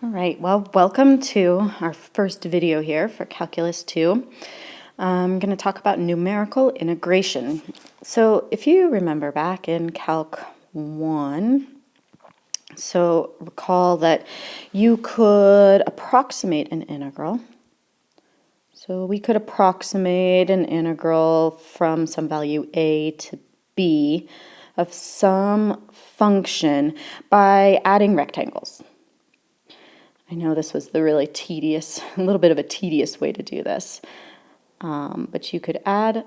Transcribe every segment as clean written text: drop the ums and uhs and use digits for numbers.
All right, well, welcome to our first video here for Calculus 2. I'm going to talk about numerical integration. So if you remember back in Calc 1, so recall that you could approximate an integral. So we could approximate an integral from some value a to b of some function by adding rectangles. I know this was the really tedious, a little bit of a tedious way to do this, but you could add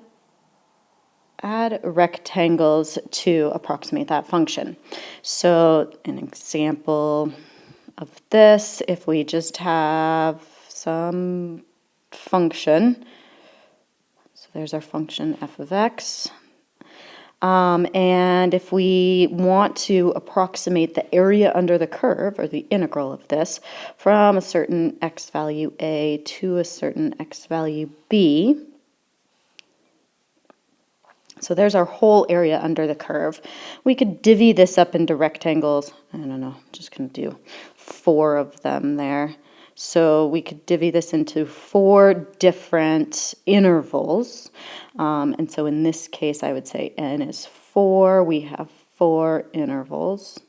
rectangles to approximate that function. So an example of this, if we just have some function, so there's our function f of x, and if we want to approximate the area under the curve, or the integral of this, from a certain x value a to a certain x value b, so there's our whole area under the curve. We could divvy this up into rectangles. I don't know, I'm just going to do 4 of them there. So we could divvy this into 4 different intervals. And so in this case, I would say n is 4. We have 4 intervals.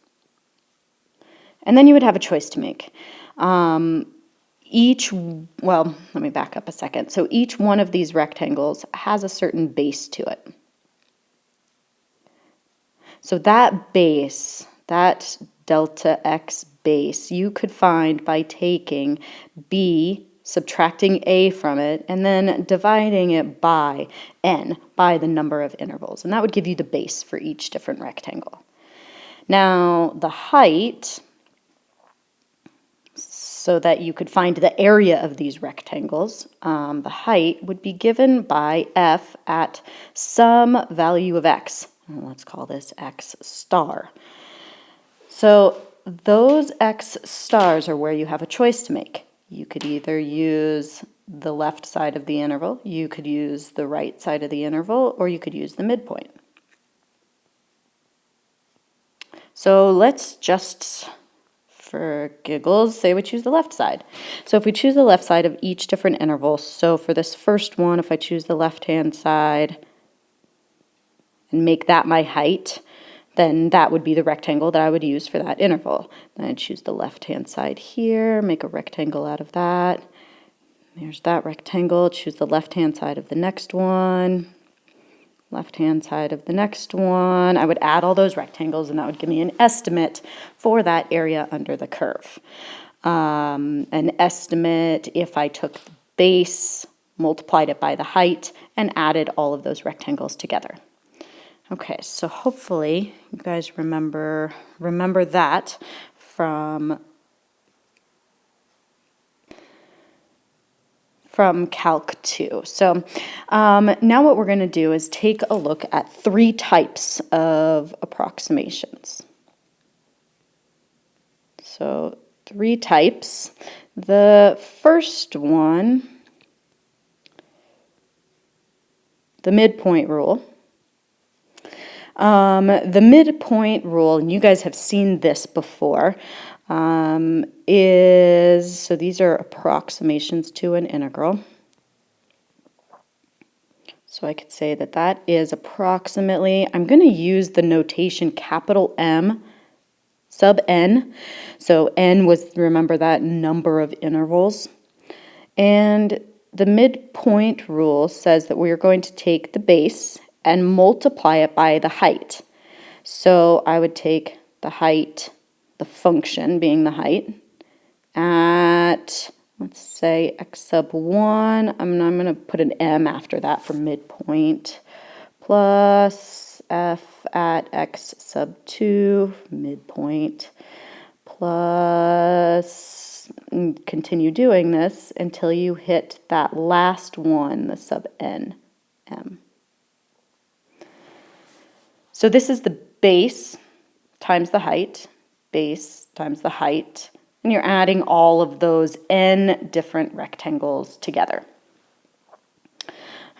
And then you would have a choice to make. Well, let me back up a second. So each one of these rectangles has a certain base to it. So that base, that delta x base, you could find by taking b, subtracting a from it, and then dividing it by n, by the number of intervals. And that would give you the base for each different rectangle. Now, the height, so that you could find the area of these rectangles, the height would be given by f at some value of x. Let's call this x star. So those x stars are where you have a choice to make. You could either use the left side of the interval, you could use the right side of the interval, or you could use the midpoint. So let's just, for giggles, say we choose the left side. So if we choose the left side of each different interval, so for this first one, if I choose the left-hand side and make that my height, then that would be the rectangle that I would use for that interval. Then I'd choose the left-hand side here, make a rectangle out of that. There's that rectangle. Choose the left-hand side of the next one, left-hand side of the next one. I would add all those rectangles, and that would give me an estimate for that area under the curve. An estimate if I took the base, multiplied it by the height, and added all of those rectangles together. Okay, so hopefully you guys remember that from Calc 2. So now what we're going to do is take a look at 3 types of approximations. So 3 types. The first one, the midpoint rule. The midpoint rule, and you guys have seen this before, is, so these are approximations to an integral. So I could say that that is approximately, I'm going to use the notation capital M sub n. So n was, remember, that number of intervals. And the midpoint rule says that we are going to take the base and multiply it by the height. So I would take the height, the function being the height, at, let's say, x sub 1. I'm going to put an m after that for midpoint, plus f at x sub 2, midpoint, plus, and continue doing this until you hit that last one, the sub n, m. So this is the base times the height, base times the height, and you're adding all of those n different rectangles together.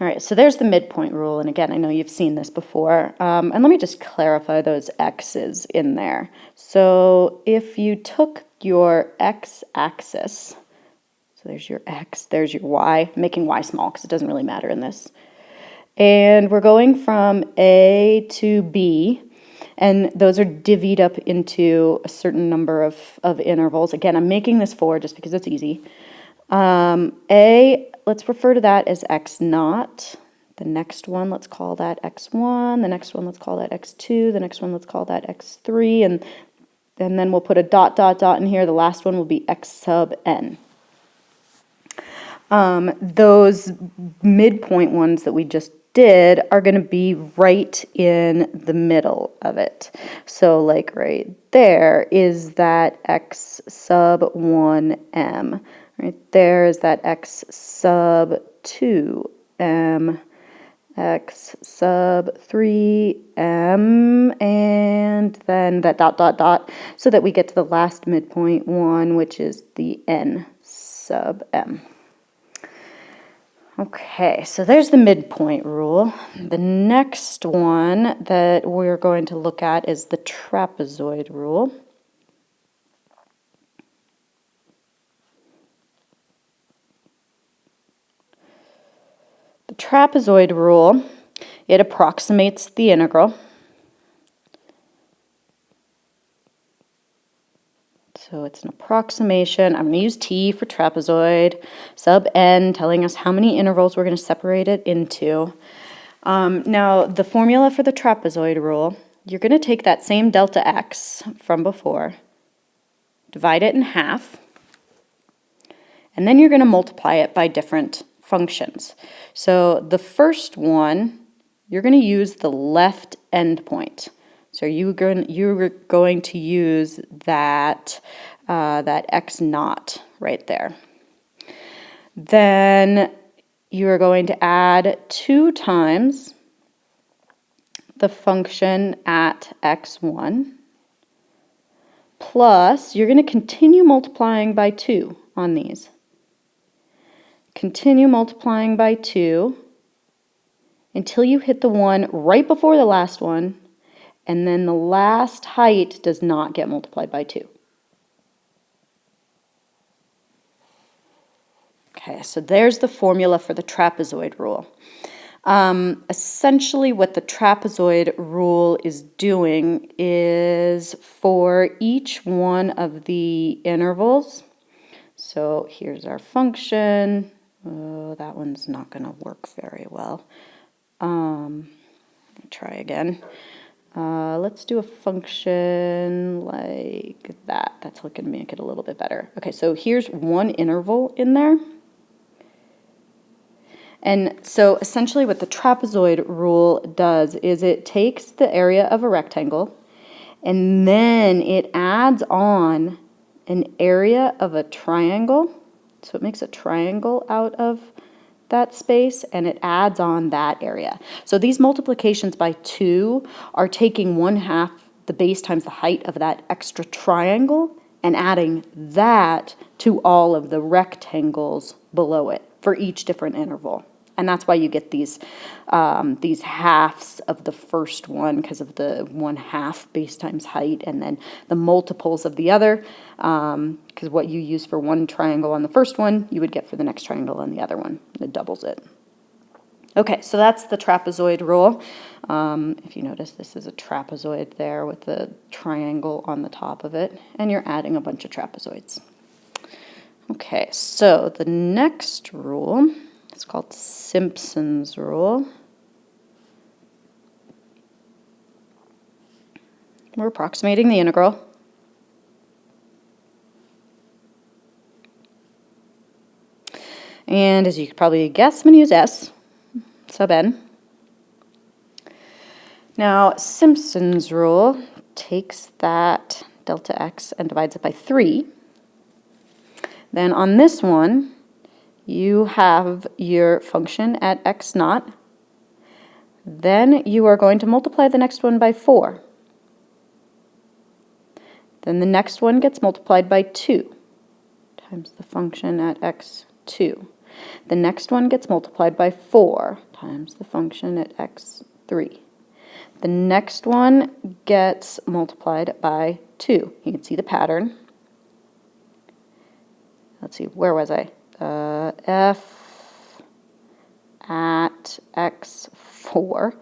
All right, so there's the midpoint rule, and again, I know you've seen this before, and let me just clarify those x's in there. So if you took your x-axis. So there's your x, there's your y, I'm making y small because it doesn't really matter in this. And we're going from A to B, and those are divvied up into a certain number of intervals. Again, I'm making this 4 just because it's easy. A, let's refer to that as x naught. The next one, let's call that x1. The next one, let's call that x2. The next one, let's call that x3. And then we'll put a dot, dot, dot in here. The last one will be x sub n. Those midpoint ones that we just did are going to be right in the middle of it. So like right there is that x sub 1m. Right there is that x sub 2m, x sub 3m, and then that dot, dot, dot, so that we get to the last midpoint one, which is the n sub m. Okay, so there's the midpoint rule. The next one that we're going to look at is the trapezoid rule. The trapezoid rule, it approximates the integral. So it's an approximation. I'm going to use t for trapezoid, sub n telling us how many intervals we're going to separate it into. Now, the formula for the trapezoid rule, you're going to take that same delta x from before, divide it in half, and then you're going to multiply it by different functions. So the first one, you're going to use the left endpoint. So you're going to use that x naught right there. Then you are going to add 2 times the function at x1, plus you're going to continue multiplying by 2 on these. Continue multiplying by 2 until you hit the one right before the last one, and then the last height does not get multiplied by 2. Okay, so there's the formula for the trapezoid rule. Essentially what the trapezoid rule is doing is for each one of the intervals, so here's our function. Oh, that one's not going to work very well. Let me try again. Let's do a function like that. That's going to make it a little bit better. Okay, so here's one interval in there. And so essentially what the trapezoid rule does is it takes the area of a rectangle and then it adds on an area of a triangle. So it makes a triangle out of that space and it adds on that area. So these multiplications by 2 are taking 1/2 the base times the height of that extra triangle and adding that to all of the rectangles below it for each different interval. And that's why you get these halves of the first one because of the 1/2 base times height, and then the multiples of the other, because what you use for one triangle on the first one, you would get for the next triangle on the other one. It doubles it. Okay, so that's the trapezoid rule. If you notice, this is a trapezoid there with the triangle on the top of it, and you're adding a bunch of trapezoids. Okay, so the next rule, it's called Simpson's rule. We're approximating the integral. And as you could probably guess, I'm going to use s sub n. Now, Simpson's rule takes that delta x and divides it by 3. Then on this one, you have your function at x naught. Then you are going to multiply the next one by 4. Then the next one gets multiplied by 2 times the function at x2. The next one gets multiplied by 4 times the function at x3. The next one gets multiplied by 2. You can see the pattern. let's see, where was I? F at x4.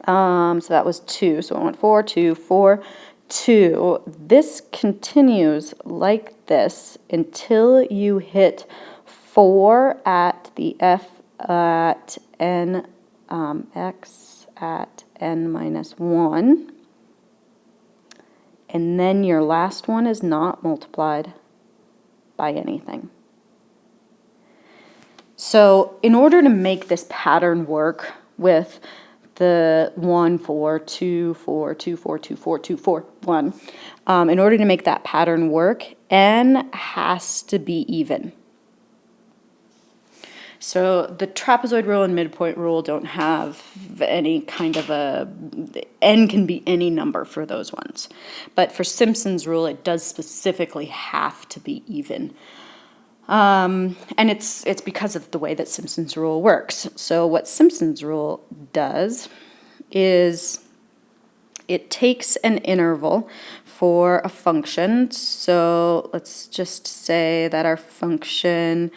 So that was 2. So it went 4, 2, 4, 2. This continues like this until you hit 4 at the f at n, x at n minus 1. And then your last one is not multiplied by anything. So in order to make this pattern work with the 1, 4, 2, 4, 2, 4, 2, 4, 2, 4, 1, in order to make that pattern work, n has to be even. So the trapezoid rule and midpoint rule don't have any kind of n can be any number for those ones. But for Simpson's rule, it does specifically have to be even. And it's because of the way that Simpson's rule works. So what Simpson's rule does is it takes an interval for a function. So let's just say that our function,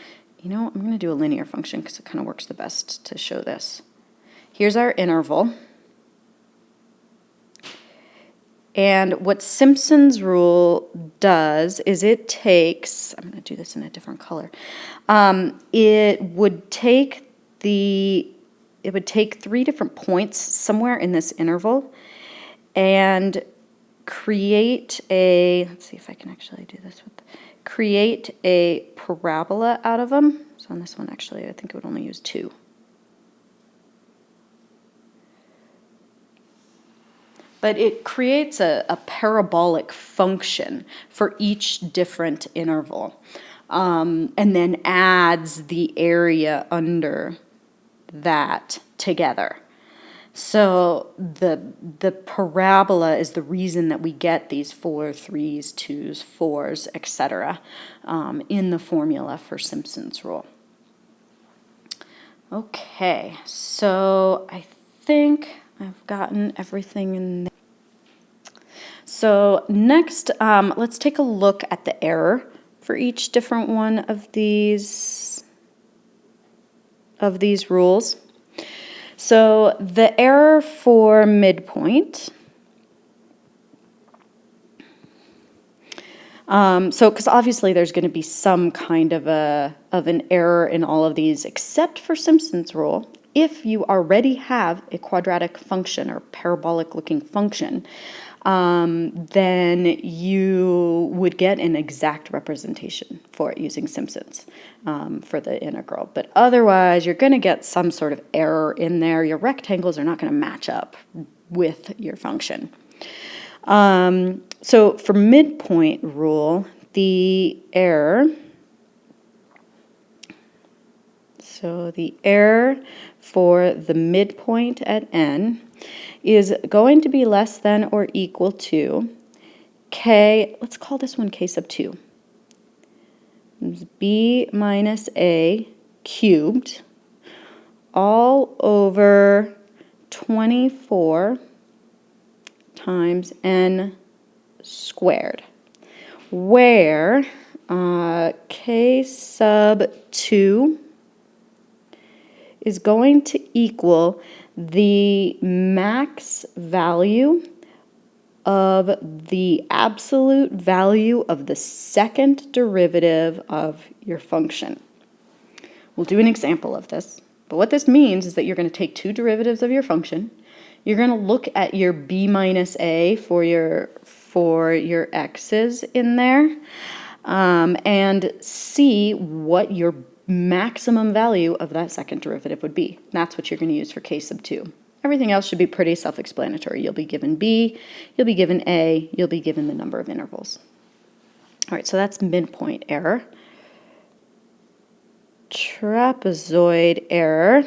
I'm going to do a linear function because it kind of works the best to show this. Here's our interval. And what Simpson's rule does is it takes, I'm going to do this in a different color. It would take 3 different points somewhere in this interval and create let's see if I can actually do this create a parabola out of them. So on this one, actually, I think it would only use 2. But it creates a parabolic function for each different interval, and then adds the area under that together. So the parabola is the reason that we get these 4, 3s, 2s, 4s, etc. In the formula for Simpson's rule. Okay, so I think I've gotten everything in there. So next, let's take a look at the error for each different one of these rules. So the error for midpoint, because obviously there's going to be some kind of an error in all of these, except for Simpson's rule. If you already have a quadratic function or parabolic-looking function, then you would get an exact representation for it using Simpson's for the integral. But otherwise, you're going to get some sort of error in there. Your rectangles are not going to match up with your function. So for midpoint rule, the error for the midpoint at n is going to be less than or equal to k, let's call this one k sub 2. It's b minus a cubed all over 24 times n squared, where k sub 2 is going to equal the max value of the absolute value of the second derivative of your function. We'll do an example of this, but what this means is that you're going to take 2 derivatives of your function. You're going to look at your b minus a for your x's in there, and see what your maximum value of that second derivative would be. That's what you're going to use for k sub 2. Everything else should be pretty self-explanatory. You'll be given b, you'll be given a, you'll be given the number of intervals. All right, so that's midpoint error. Trapezoid error.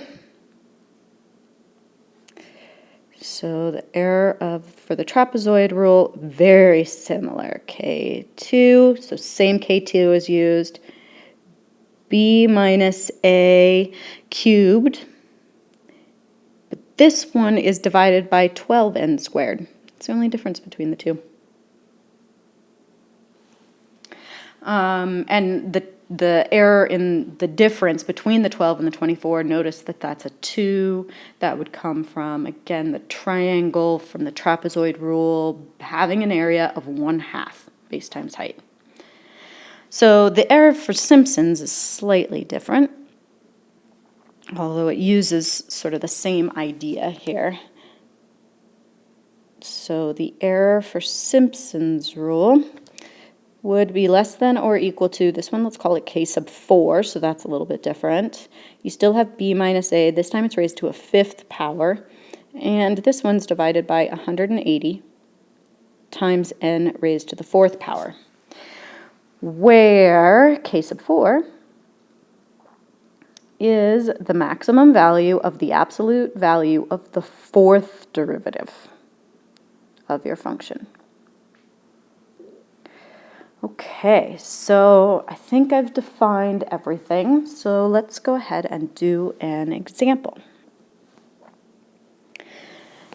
So the error for the trapezoid rule, very similar. K2, so same K2 is used. B minus a cubed. But this one is divided by 12n squared. It's the only difference between the two. And the error in the difference between the 12 and the 24, notice that that's a 2. That would come from, again, the triangle from the trapezoid rule, having an area of 1/2 base times height. So the error for Simpson's is slightly different, although it uses sort of the same idea here. So the error for Simpson's rule would be less than or equal to, this one, let's call it k sub 4, so that's a little bit different. You still have b minus a, this time it's raised to a 5th power, and this one's divided by 180 times n raised to the 4th power, where k sub 4 is the maximum value of the absolute value of the 4th derivative of your function. Okay, so I think I've defined everything, so let's go ahead and do an example.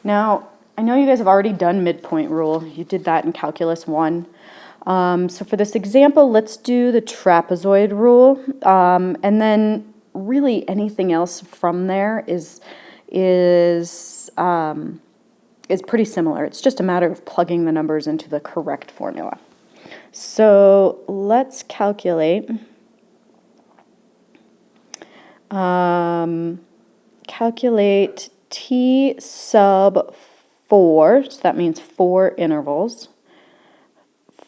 Now, I know you guys have already done midpoint rule. You did that in Calculus 1. So for this example, let's do the trapezoid rule, and then really anything else from there is pretty similar. It's just a matter of plugging the numbers into the correct formula. So let's calculate t sub 4, so that means 4 intervals,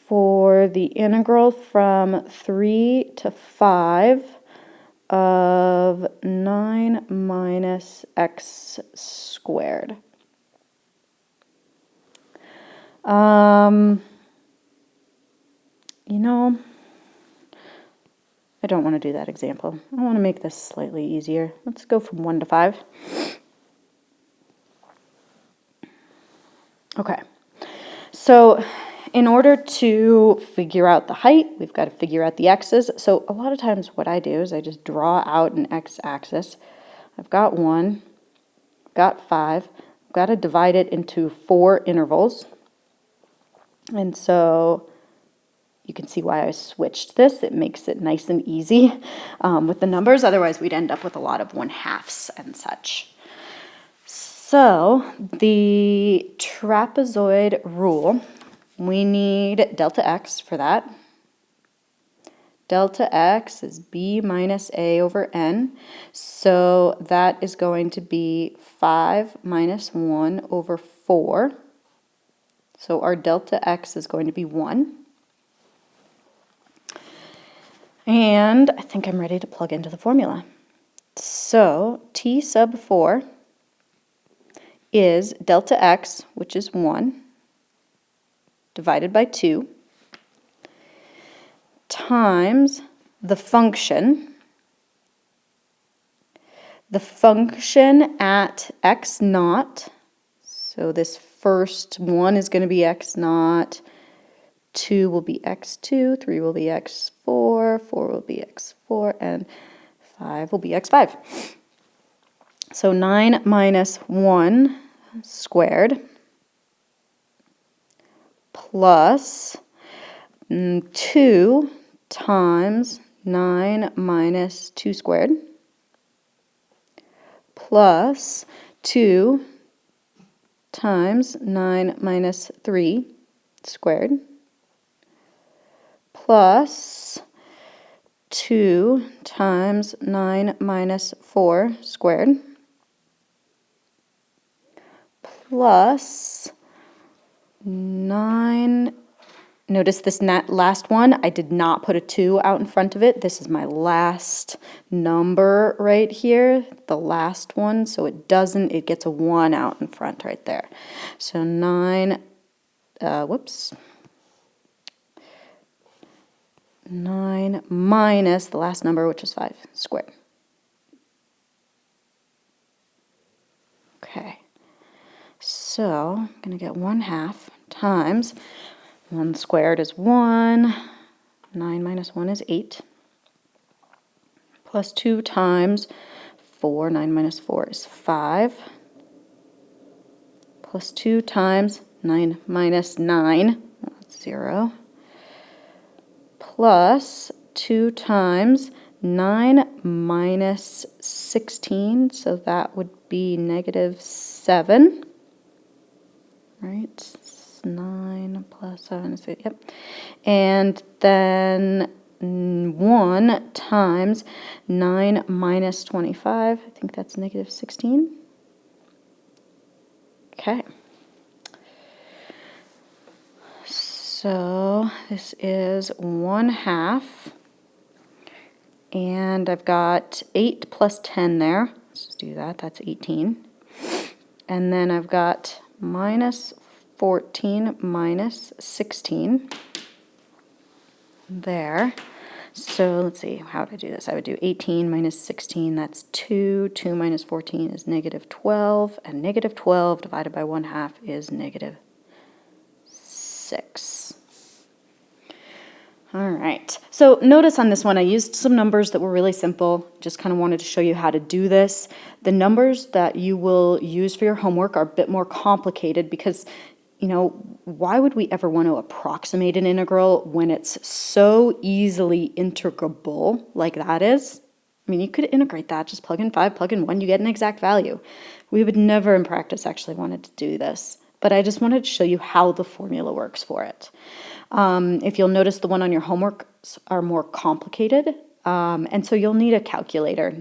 for the integral from 3 to 5 of 9 minus x squared. You know, I don't want to do that example. I want to make this slightly easier. Let's go from 1 to 5. Okay, so in order to figure out the height, we've got to figure out the x's. So a lot of times what I do is I just draw out an x-axis. I've got 1, I've got 5, I've got to divide it into 4 intervals. And so you can see why I switched this. It makes it nice and easy with the numbers. Otherwise, we'd end up with a lot of 1/2s and such. So the trapezoid rule, we need delta x for that. Delta x is b minus a over n. So that is going to be 5 minus 1 over 4. So our delta x is going to be 1. And I think I'm ready to plug into the formula. So t sub 4 is delta x, which is 1, divided by 2, times the function at x naught. So this first one is going to be x naught, 2 will be x2, 3 will be x4, 4 will be x4, and 5 will be x5. So 9 minus 1 squared plus 2 times 9 minus 2 squared plus 2 times 9 minus 3 squared plus 2 times 9 minus 4 squared plus 9. Notice this last one, I did not put a 2 out in front of it. This is my last number right here, the last one, so it gets a 1 out in front right there. So 9 minus the last number, which is 5 squared. Okay, so I'm going to get 1/2 times 1 squared is 1, 9 minus 1 is 8, plus 2 times 4, 9 minus 4 is 5, plus 2 times 9 minus 9, that's 0, plus 2 times 9 minus 16, so that would be -7, right? 9 plus 7 is 8, yep. And then 1 times 9 minus 25, I think that's -16. Okay. So this is 1/2. And I've got 8 plus 10 there. Let's just do that. That's 18. And then I've got minus 14 minus 16 there. So let's see, how would I do this? I would do 18 minus 16, that's 2. 2 minus 14 is -12. And -12 divided by 1/2 is -6. All right, so notice on this one I used some numbers that were really simple, just kind of wanted to show you how to do this. The numbers that you will use for your homework are a bit more complicated because, you know, why would we ever want to approximate an integral when it's so easily integrable like that is? I mean, you could integrate that, just plug in 5, plug in 1, you get an exact value. We would never in practice actually wanted to do this, but I just wanted to show you how the formula works for it. If you'll notice, the one on your homework are more complicated, and so you'll need a calculator.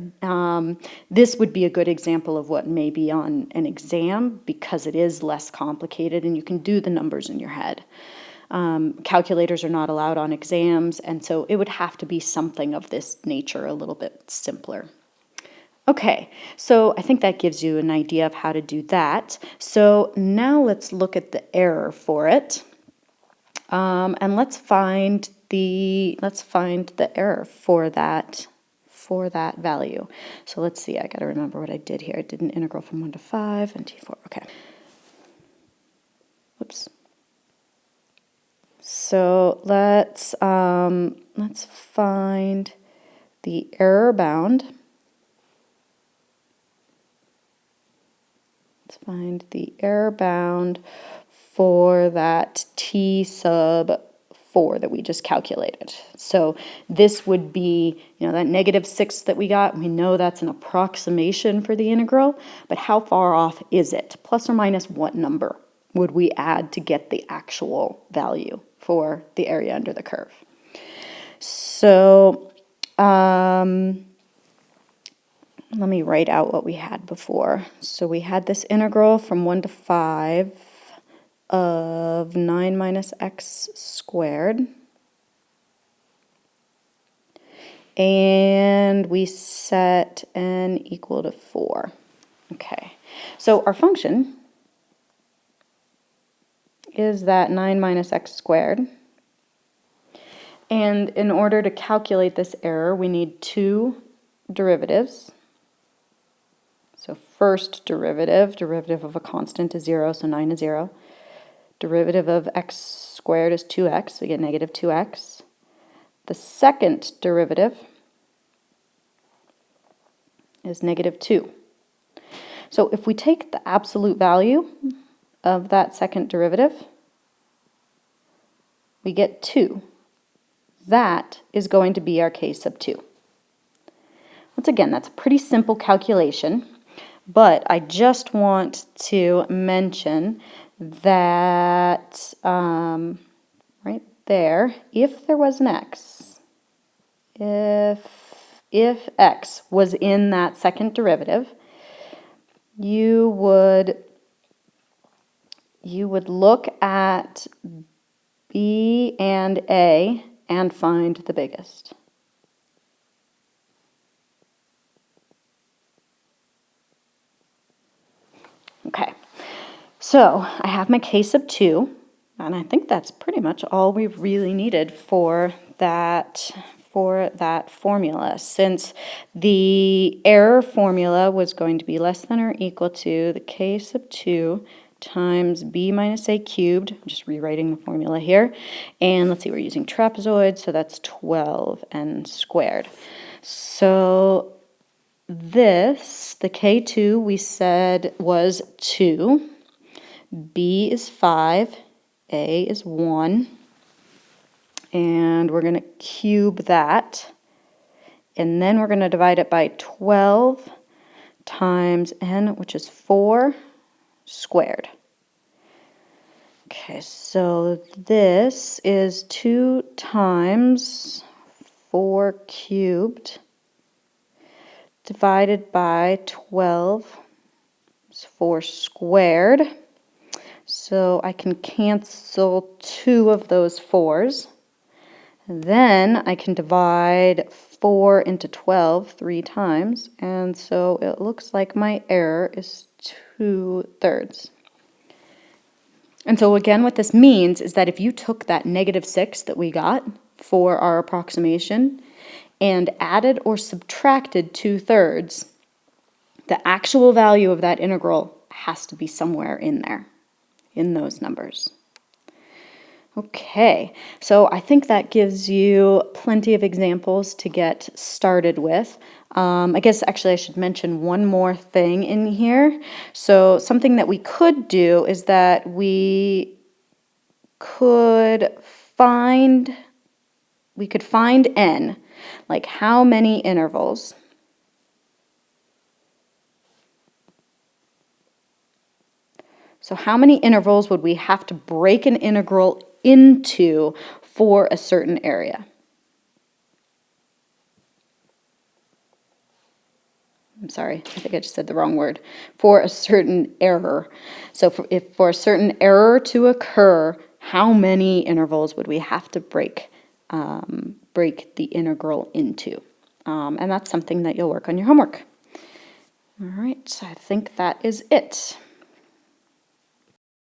This would be a good example of what may be on an exam because it is less complicated and you can do the numbers in your head. Calculators are not allowed on exams, and so it would have to be something of this nature, a little bit simpler. Okay, so I think that gives you an idea of how to do that. So now let's look at the error for it. And let's find the error for that value. So let's see, I got to remember what I did here. I did an integral from 1 to 5 and T4. Okay. Whoops. So let's find the error bound. Let's find the error bound for that T sub 4 that we just calculated. So this would be, you know, that -6 that we got. We know that's an approximation for the integral, but how far off is it? Plus or minus what number would we add to get the actual value for the area under the curve? So let me write out what we had before. So we had this integral from 1 to 5 of 9 minus x squared. And we set n equal to 4. Okay, so our function is that 9 minus x squared. And in order to calculate this error, we need 2 derivatives. So first derivative of a constant is 0, so 9 is 0. Derivative of x squared is 2x, so we get -2x. The second derivative is -2. So if we take the absolute value of that second derivative, we get 2. That is going to be our k sub 2. Once again, that's a pretty simple calculation, but I just want to mention that right there, if there was an x, if x was in that second derivative, you would look at b and a and find the biggest. Okay, so I have my k sub 2, and I think that's pretty much all we really needed for that formula, since the error formula was going to be less than or equal to the k sub 2 times b minus a cubed. I'm just rewriting the formula here. And let's see, we're using trapezoid, so that's 12n squared. So this, the K2 we said was 2, B is 5, A is 1, and we're going to cube that. And then we're going to divide it by 12 times n, which is 4 squared. Okay, so this is 2 times 4 cubed divided by 12 is 4 squared. So I can cancel 2 of those 4's. Then I can divide 4 into 12 3 times, and so it looks like my error is 2/3. And so again, what this means is that if you took that -6 that we got for our approximation and added or subtracted 2/3, the actual value of that integral has to be somewhere in there, in those numbers. Okay, so I think that gives you plenty of examples to get started with. I guess actually I should mention one more thing in here. So something that we could do is that we could find n, like how many intervals. So how many intervals would we have to break an integral into for a certain area? I'm sorry, I think I just said the wrong word. For a certain error. So if for a certain error to occur, how many intervals would we have to break the integral into? And that's something that you'll work on your homework. All right, so I think that is it.